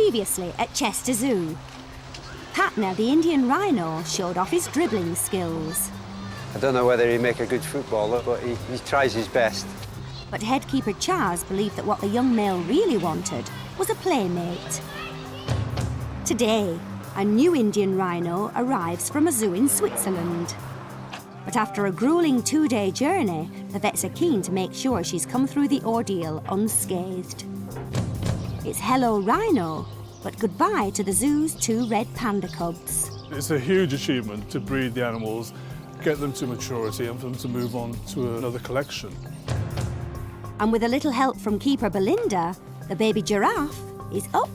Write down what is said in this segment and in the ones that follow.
Previously at Chester Zoo. Patna, the Indian rhino, showed off his dribbling skills. I don't know whether he'd make a good footballer, but he tries his best. But headkeeper Charles believed that what the young male really wanted was a playmate. Today, a new Indian rhino arrives from a zoo in Switzerland. But after a grueling 2-day journey, the vets are keen to make sure she's come through the ordeal unscathed. It's hello Rhino, but goodbye to the zoo's 2 red panda cubs. It's a huge achievement to breed the animals, get them to maturity and for them to move on to another collection. And with a little help from keeper Belinda, the baby giraffe is up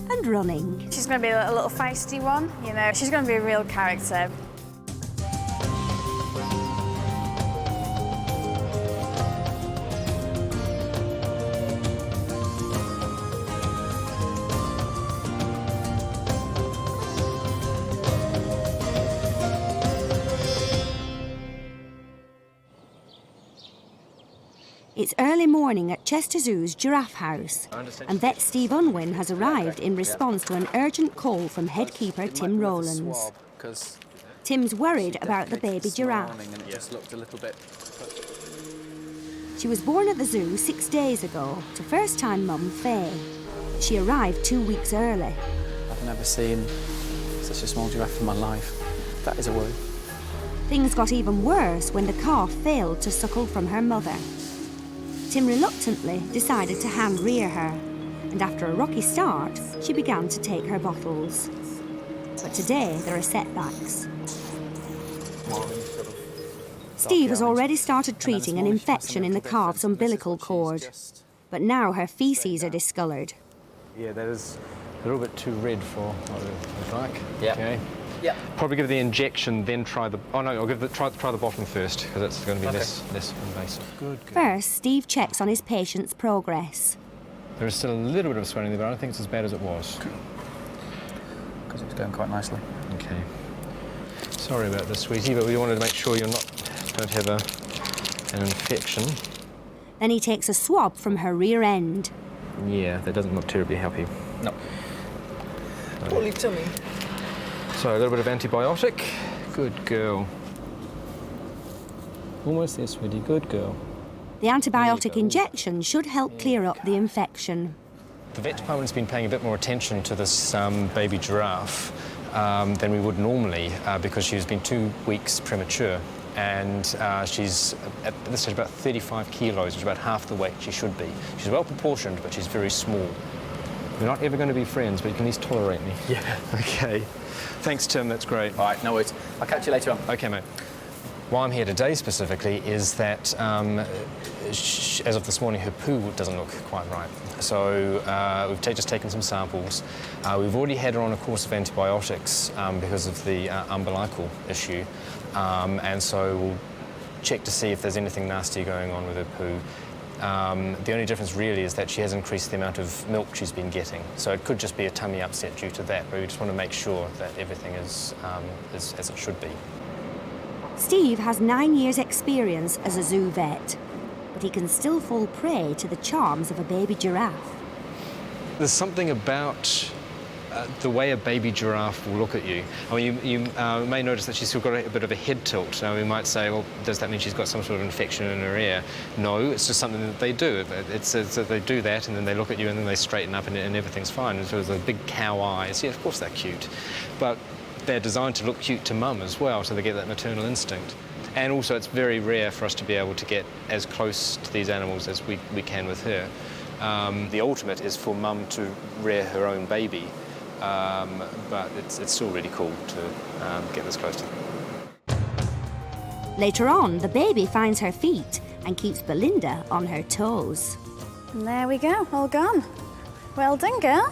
and running. She's going to be a little feisty one, you know. She's going to be a real character. It's early morning at Chester Zoo's Giraffe House, and vet Steve Unwin has arrived in response to an urgent call from headkeeper Tim Rowlands. Tim's worried about the baby giraffe. She was born at the zoo 6 days ago to first-time mum Faye. She arrived 2 weeks early. I've never seen such a small giraffe in my life. That is a worry. Things got even worse when the calf failed to suckle from her mother. Tim reluctantly decided to hand-rear her, and after a rocky start, she began to take her bottles. But today, there are setbacks. Steve has already started treating an infection in the calf's umbilical cord, but now her faeces are discoloured. Yeah, that is a little bit too red for what it looks like. Yeah. Okay. Yeah. Probably give the injection, then try the... Oh, no, I'll give try the bottling first, because it's going to be less invasive. Good. First, Steve checks on his patient's progress. There is still a little bit of swelling there, but I don't think it's as bad as it was. Because it's going quite nicely. Okay. Sorry about this, sweetie, but we wanted to make sure don't have an infection. Then he takes a swab from her rear end. Yeah, that doesn't look terribly happy. No. Poorly tummy. So, a little bit of antibiotic. Good girl. Almost there, sweetie. Good girl. The antibiotic injection should help clear up the infection. The vet department's been paying a bit more attention to this baby giraffe than we would normally because she's been 2 weeks premature. And she's, at this stage, about 35 kilos, which is about half the weight she should be. She's well proportioned, but she's very small. We're not ever going to be friends, but you can at least tolerate me. Yeah. OK. Thanks, Tim. That's great. All right, no worries. I'll catch you later on. OK, mate. Why I'm here today specifically is that, as of this morning, her poo doesn't look quite right. So we've just taken some samples. We've already had her on a course of antibiotics because of the umbilical issue. And so we'll check to see if there's anything nasty going on with her poo. The only difference really is that she has increased the amount of milk she's been getting. So it could just be a tummy upset due to that, but we just want to make sure that everything is as it should be. Steve has 9 years' experience as a zoo vet, but he can still fall prey to the charms of a baby giraffe. There's something about the way a baby giraffe will look at you. I mean, you may notice that she's still got a bit of a head tilt. Now, we might say, well, does that mean she's got some sort of infection in her ear? No, it's just something that they do. It's they do that, and then they look at you, and then they straighten up, and everything's fine. And so there's a big cow eyes. Yeah, of course they're cute. But they're designed to look cute to mum as well, so they get that maternal instinct. And also, it's very rare for us to be able to get as close to these animals as we can with her. The ultimate is for mum to rear her own baby. But it's still really cool to get this close to them. Later on, the baby finds her feet and keeps Belinda on her toes. And there we go, all gone. Well done, girl.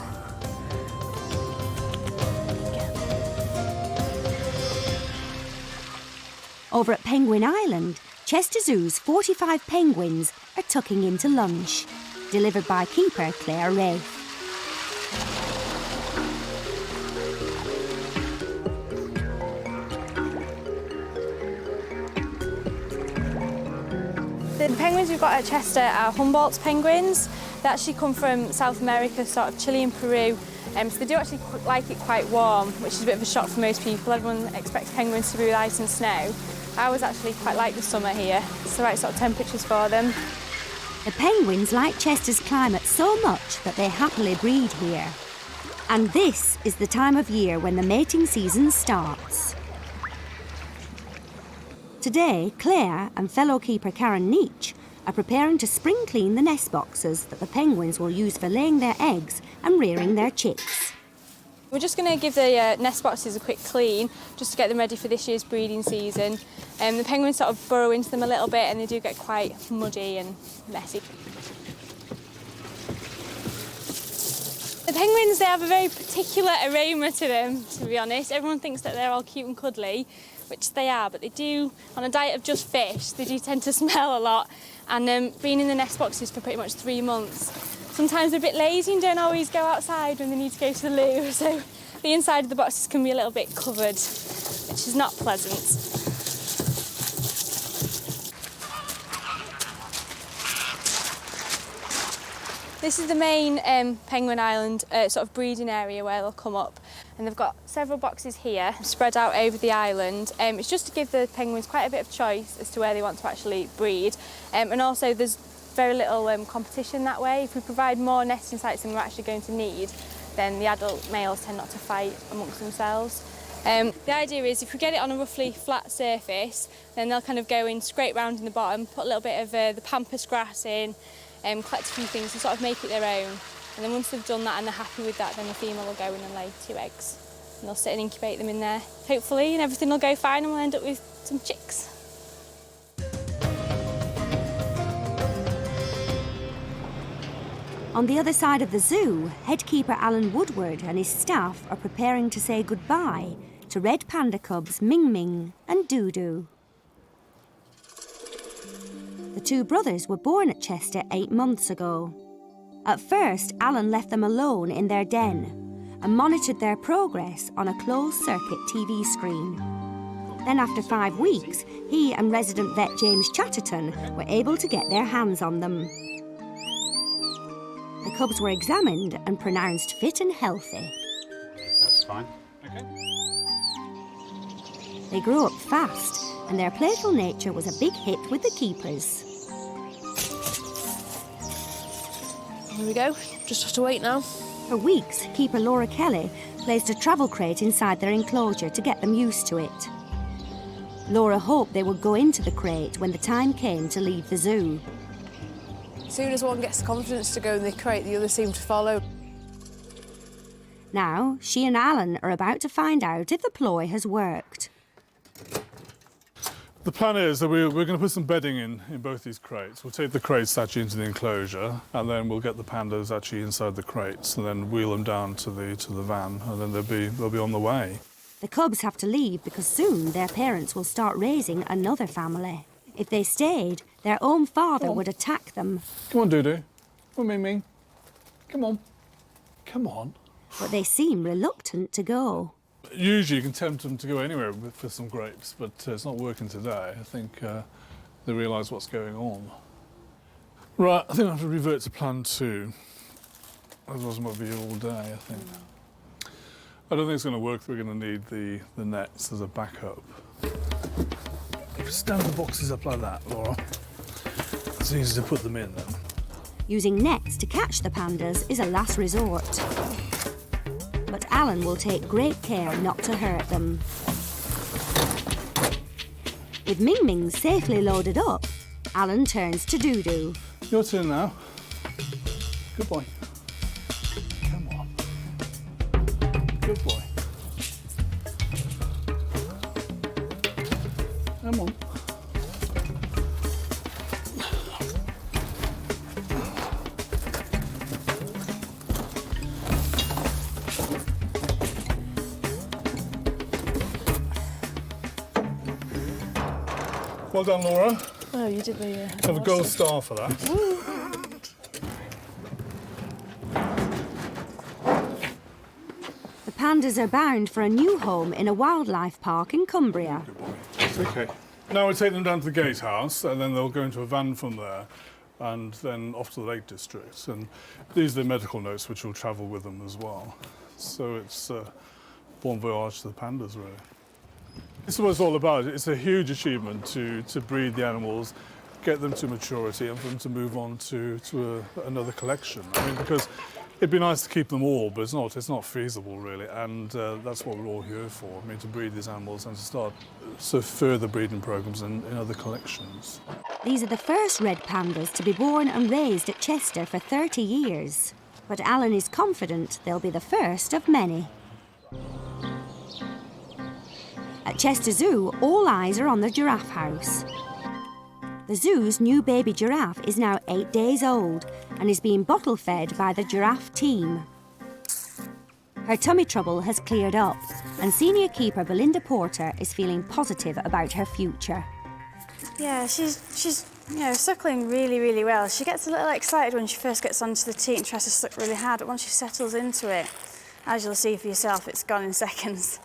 Over at Penguin Island, Chester Zoo's 45 penguins are tucking into lunch, delivered by keeper Claire Wraith. The penguins we've got at Chester are Humboldt's penguins. They actually come from South America, sort of Chile and Peru. So they do actually like it quite warm, which is a bit of a shock for most people. Everyone expects penguins to be with ice and snow. I was actually quite like the summer here. It's the right sort of temperatures for them. The penguins like Chester's climate so much that they happily breed here. And this is the time of year when the mating season starts. Today, Claire and fellow keeper Karen Neach are preparing to spring clean the nest boxes that the penguins will use for laying their eggs and rearing their chicks. We're just going to give the nest boxes a quick clean, just to get them ready for this year's breeding season. The penguins sort of burrow into them a little bit and they do get quite muddy and messy. The penguins, they have a very particular aroma to them, to be honest. Everyone thinks that they're all cute and cuddly, which they are, but they do, on a diet of just fish, they do tend to smell a lot. And being in the nest boxes for pretty much 3 months, sometimes they're a bit lazy and don't always go outside when they need to go to the loo, so the inside of the boxes can be a little bit covered, which is not pleasant. This is the main Penguin Island sort of breeding area where they'll come up, and they've got several boxes here spread out over the island. It's just to give the penguins quite a bit of choice as to where they want to actually breed, and also there's very little competition that way. If we provide more nesting sites than we're actually going to need, then the adult males tend not to fight amongst themselves. The idea is if we get it on a roughly flat surface, then they'll kind of go in, scrape round in the bottom, put a little bit of the pampas grass in, collect a few things and sort of make it their own. And then once they've done that and they're happy with that, then the female will go in and lay 2 eggs. And they'll sit and incubate them in there, hopefully, and everything will go fine and we'll end up with some chicks. On the other side of the zoo, head keeper Alan Woodward and his staff are preparing to say goodbye to red panda cubs Ming Ming and Doo Doo. The 2 brothers were born at Chester 8 months ago. At first, Alan left them alone in their den and monitored their progress on a closed-circuit TV screen. Then after 5 weeks, he and resident vet James Chatterton were able to get their hands on them. The cubs were examined and pronounced fit and healthy. That's fine. Okay. They grew up fast, and their playful nature was a big hit with the keepers. Here we go, just have to wait now. For weeks, keeper Laura Kelly placed a travel crate inside their enclosure to get them used to it. Laura hoped they would go into the crate when the time came to leave the zoo. As soon as one gets the confidence to go in the crate, the others seem to follow. Now, she and Alan are about to find out if the ploy has worked. The plan is that we're going to put some bedding in both these crates. We'll take the crates actually into the enclosure, and then we'll get the pandas actually inside the crates, and then wheel them down to the van, and then they'll be on the way. The cubs have to leave because soon their parents will start raising another family. If they stayed, their own father would attack them. Come on, Doo Doo. Come on, Ming Ming. Come on. Come on. But they seem reluctant to go. Usually you can tempt them to go anywhere for some grapes, but it's not working today. I think they realise what's going on. Right, I think I have to revert to plan 2. Otherwise I might be here all day, I think. I don't think it's going to work. We're going to need the nets as a backup. If you stand the boxes up like that, Laura, it's easy to put them in then. Using nets to catch the pandas is a last resort. But Alan will take great care not to hurt them. With Ming Ming safely loaded up, Alan turns to Doo Doo. Your turn now. Good boy. Come on. Good boy. Come on. Well done, Laura. Oh, you did the... Have a gold star for that. The pandas are bound for a new home in a wildlife park in Cumbria. Okay. Now we'll take them down to the gatehouse, and then they'll go into a van from there, and then off to the Lake District. And these are the medical notes which will travel with them as well. So it's bon voyage to the pandas, really. This is what it's all about. It's a huge achievement to breed the animals, get them to maturity, and for them to move on to another collection. I mean, because it'd be nice to keep them all, but it's not feasible, really, and that's what we're all here for. I mean, to breed these animals and to start further breeding programs in other collections. These are the first red pandas to be born and raised at Chester for 30 years. But Alan is confident they'll be the first of many. At Chester Zoo, all eyes are on the giraffe house. The zoo's new baby giraffe is now 8 days old and is being bottle fed by the giraffe team. Her tummy trouble has cleared up, and senior keeper Belinda Porter is feeling positive about her future. Yeah, she's suckling really, really well. She gets a little excited when she first gets onto the teat and tries to suck really hard, but once she settles into it, as you'll see for yourself, it's gone in seconds.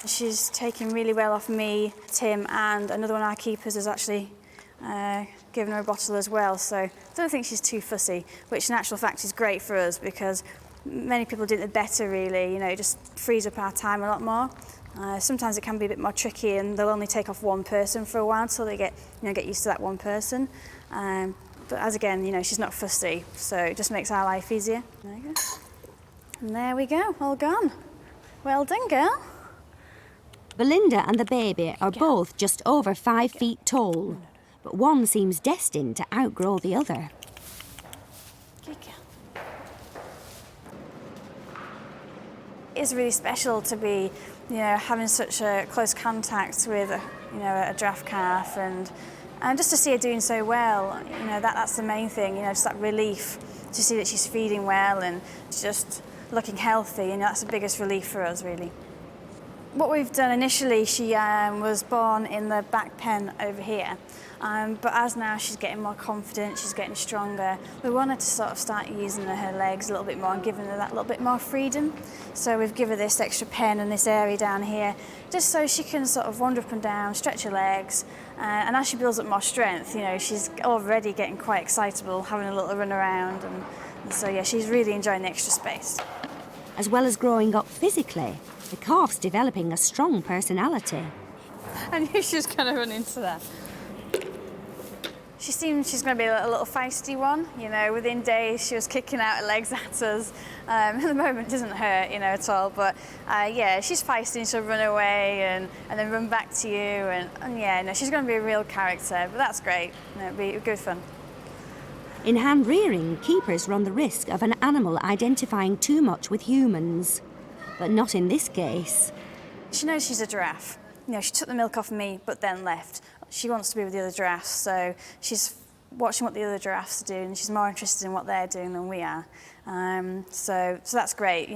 She's taking really well off me, Tim, and another one of our keepers has actually given her a bottle as well, so I don't think she's too fussy, which in actual fact is great for us because many people do it better, really. You know, it just frees up our time a lot more. Sometimes it can be a bit more tricky, and they'll only take off one person for a while until they get used to that one person. But as again, she's not fussy, so it just makes our life easier. There you go. And there we go, all gone. Well done, girl. Belinda and the baby are both just over 5 feet tall, but one seems destined to outgrow the other. Good girl. It's really special to be, having such a close contact with a giraffe calf, and just to see her doing so well. That's the main thing. Just that relief to see that she's feeding well and just looking healthy. That's the biggest relief for us, really. What we've done initially, she was born in the back pen over here, but as now she's getting more confident, she's getting stronger, we want her to sort of start using her legs a little bit more and giving her that little bit more freedom. So we've given her this extra pen in this area down here, just so she can sort of wander up and down, stretch her legs, and as she builds up more strength, she's already getting quite excitable, having a little run around, and so yeah, she's really enjoying the extra space. As well as growing up physically, the calf's developing a strong personality. I knew she was going to run into that. She seems she's going to be a little feisty one. Within days she was kicking out her legs at us. At the moment it doesn't hurt, at all. But yeah, she's feisty and she'll run away and then run back to you. And yeah, no, she's going to be a real character. But that's great. It'll be good fun. In hand rearing, keepers run the risk of an animal identifying too much with humans. But not in this case. She knows she's a giraffe. She took the milk off me, but then left. She wants to be with the other giraffes, so she's watching what the other giraffes are doing. She's more interested in what they're doing than we are. So that's great.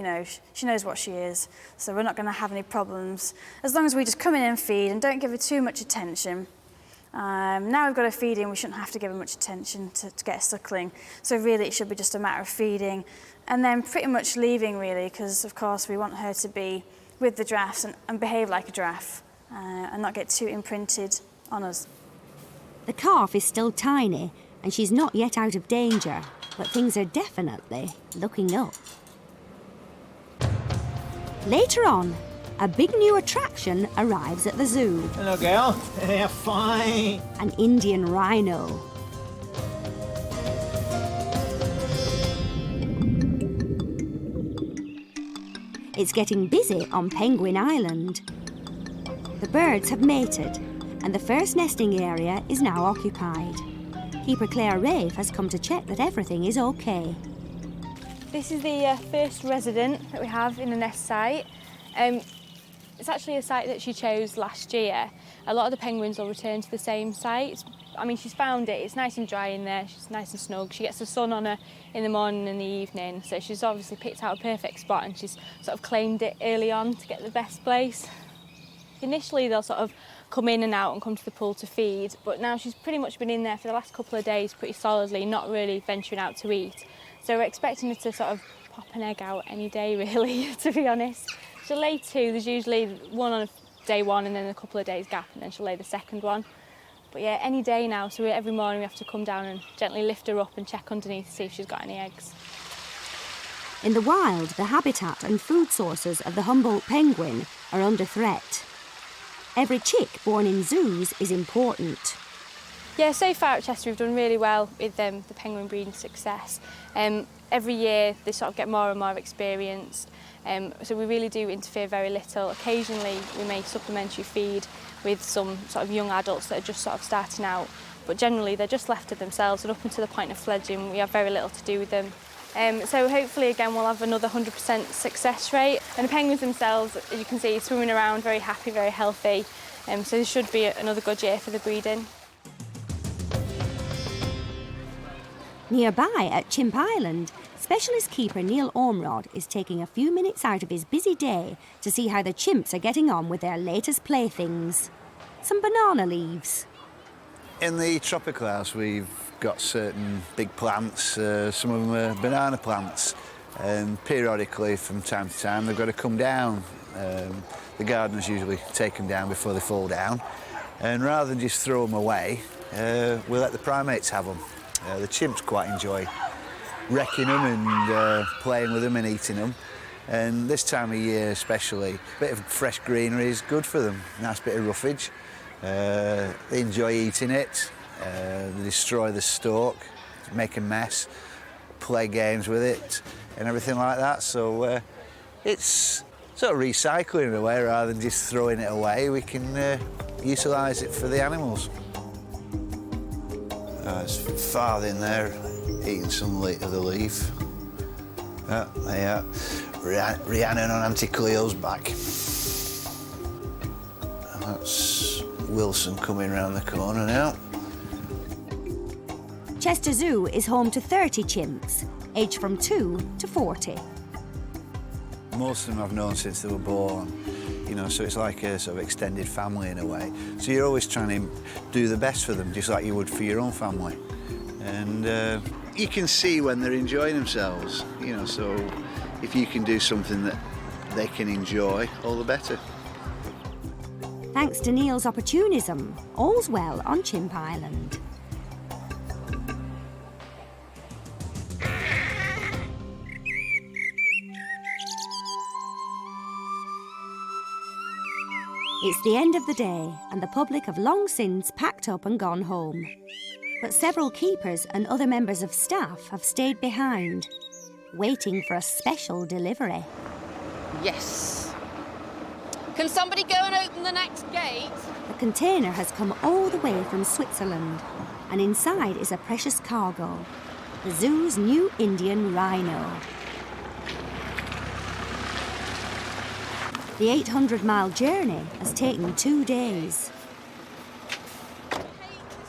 She knows what she is, so we're not going to have any problems as long as we just come in and feed and don't give her too much attention. Now we've got her feeding, we shouldn't have to give her much attention to get her suckling. So really, it should be just a matter of feeding. And then pretty much leaving, really, because, of course, we want her to be with the giraffes and behave like a giraffe and not get too imprinted on us. The calf is still tiny and she's not yet out of danger, but things are definitely looking up. Later on, a big new attraction arrives at the zoo. Hello, girl. Yeah, fine. An Indian rhino. It's getting busy on Penguin Island. The birds have mated, and the first nesting area is now occupied. Keeper Claire Rafe has come to check that everything is okay. This is the first resident that we have in the nest site. It's actually a site that she chose last year. A lot of the penguins will return to the same site. I mean, she's found it. It's nice and dry in there. She's nice and snug. She gets the sun on her in the morning and the evening. So she's obviously picked out a perfect spot and she's sort of claimed it early on to get the best place. Initially, they'll sort of come in and out and come to the pool to feed. But now she's pretty much been in there for the last couple of days pretty solidly, not really venturing out to eat. So we're expecting her to sort of pop an egg out any day, really, to be honest. She'll lay two. There's usually one on day one and then a couple of days gap, and then she'll lay the second one. But yeah, any day now, so every morning we have to come down and gently lift her up and check underneath to see if she's got any eggs. In the wild, the habitat and food sources of the Humboldt penguin are under threat. Every chick born in zoos is important. Yeah, so far at Chester we've done really well with the penguin breeding success. Every year they sort of get more and more experience, so we really do interfere very little. Occasionally we may supplementary feed with some sort of young adults that are just sort of starting out, but generally they're just left to themselves, and up until the point of fledging we have very little to do with them. So hopefully again we'll have another 100% success rate. And the penguins themselves, as you can see, swimming around very happy, very healthy, so this should be another good year for the breeding. Nearby at Chimp Island, specialist keeper Neil Ormrod is taking a few minutes out of his busy day to see how the chimps are getting on with their latest playthings. Some banana leaves. In the tropical house we've got certain big plants, some of them are banana plants, and periodically from time to time they've got to come down. The gardeners usually take them down before they fall down, and rather than just throw them away, we let the primates have them. The chimps quite enjoy wrecking them and playing with them and eating them. And this time of year especially, a bit of fresh greenery is good for them. Nice bit of roughage. They enjoy eating it. They destroy the stalk, make a mess, play games with it and everything like that. So it's sort of recycling in a way rather than just throwing it away. We can utilise it for the animals. There's father in there eating some of the leaf. They are. Rhiannon on Auntie Cleo's back. That's Wilson coming round the corner now. Chester Zoo is home to 30 chimps, aged from 2 to 40. Most of them I've known since they were born, you know, so it's like a sort of extended family in a way. So you're always trying to do the best for them, just like you would for your own family. And you can see when they're enjoying themselves, you know, so if you can do something that they can enjoy, all the better. Thanks to Neil's opportunism, all's well on Chimp Island. It's the end of the day, and the public have long since packed up and gone home. But several keepers and other members of staff have stayed behind, waiting for a special delivery. Yes. Can somebody go and open the next gate? The container has come all the way from Switzerland, and inside is a precious cargo, the zoo's new Indian rhino. The 800-mile journey has taken 2 days.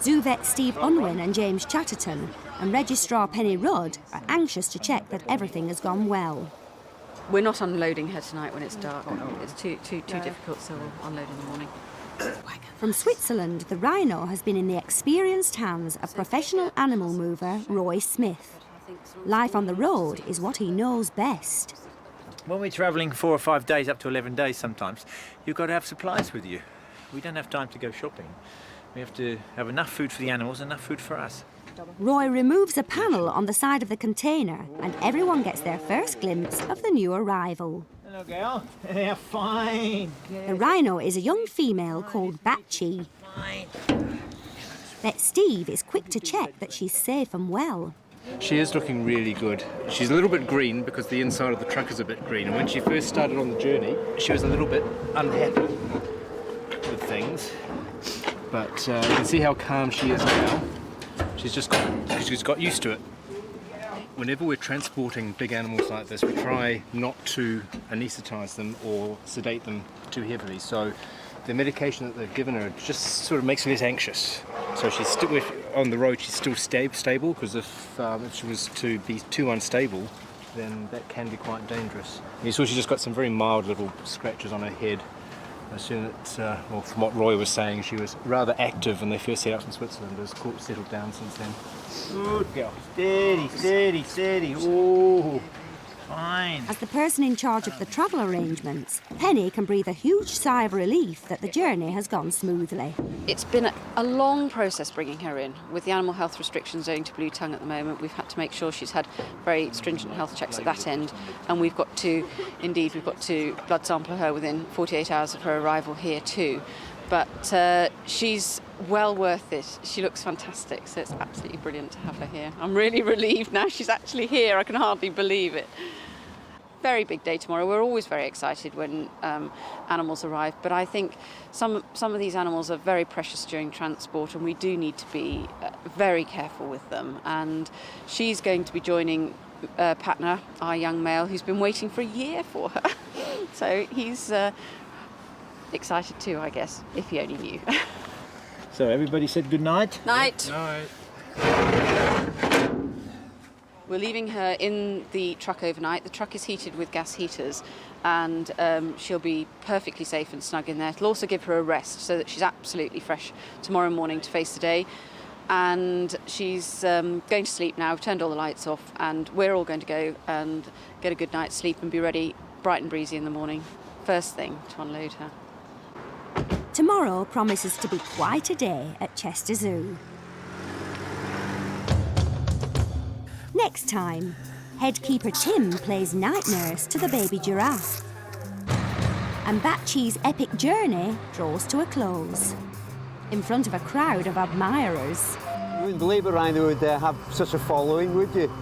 Zoo vet Steve Unwin and James Chatterton and Registrar Penny Rudd are anxious to check that everything has gone well. We're not unloading here tonight when it's dark. It's too difficult, so we'll unload in the morning. From Switzerland, the rhino has been in the experienced hands of professional animal mover Roy Smith. Life on the road is what he knows best. When we're travelling 4 or 5 days, up to 11 days sometimes, you've got to have supplies with you. We don't have time to go shopping. We have to have enough food for the animals, enough food for us. Roy removes a panel on the side of the container, and everyone gets their first glimpse of the new arrival. Hello, girl. Yeah, fine. The rhino is a young female called Batchy. Vet Steve is quick to check that she's safe and well. She is looking really good. She's a little bit green because the inside of the truck is a bit green, and when she first started on the journey, she was a little bit unhappy with things. But you can see how calm she is now. She's got used to it. Whenever we're transporting big animals like this, we try not to anaesthetise them or sedate them too heavily. So the medication that they've given her just sort of makes her less anxious. So she's still on the road. She's still stable, because if she was to be too unstable, then that can be quite dangerous. You saw she just got some very mild little scratches on her head. As soon as, well, from what Roy was saying, she was rather active when they first set out in Switzerland. Has settled down since then. Good girl. Steady, steady, steady. Oh. Fine. As the person in charge of the travel arrangements, Penny can breathe a huge sigh of relief that the journey has gone smoothly. It's been a long process bringing her in. With the animal health restrictions owing to blue tongue at the moment, we've had to make sure she's had very stringent health checks at that end, and we've got to blood sample her within 48 hours of her arrival here too. But she's well worth it. She looks fantastic, so it's absolutely brilliant to have her here. I'm really relieved now she's actually here. I can hardly believe it. Very big day tomorrow. We're always very excited when animals arrive, but I think some of these animals are very precious during transport, and we do need to be very careful with them. And she's going to be joining Patna, our young male, who's been waiting for a year for her. So he's excited too, I guess, if he only knew. So everybody said good night? Night. Night. We're leaving her in the truck overnight. The truck is heated with gas heaters, and she'll be perfectly safe and snug in there. It'll also give her a rest so that she's absolutely fresh tomorrow morning to face the day. And she's going to sleep now. We've turned all the lights off, and we're all going to go and get a good night's sleep and be ready bright and breezy in the morning, first thing, to unload her. Tomorrow promises to be quite a day at Chester Zoo. Next time, head keeper Tim plays night nurse to the baby giraffe. And Batchy's epic journey draws to a close, in front of a crowd of admirers. You wouldn't believe it, Rhino would have such a following, would you?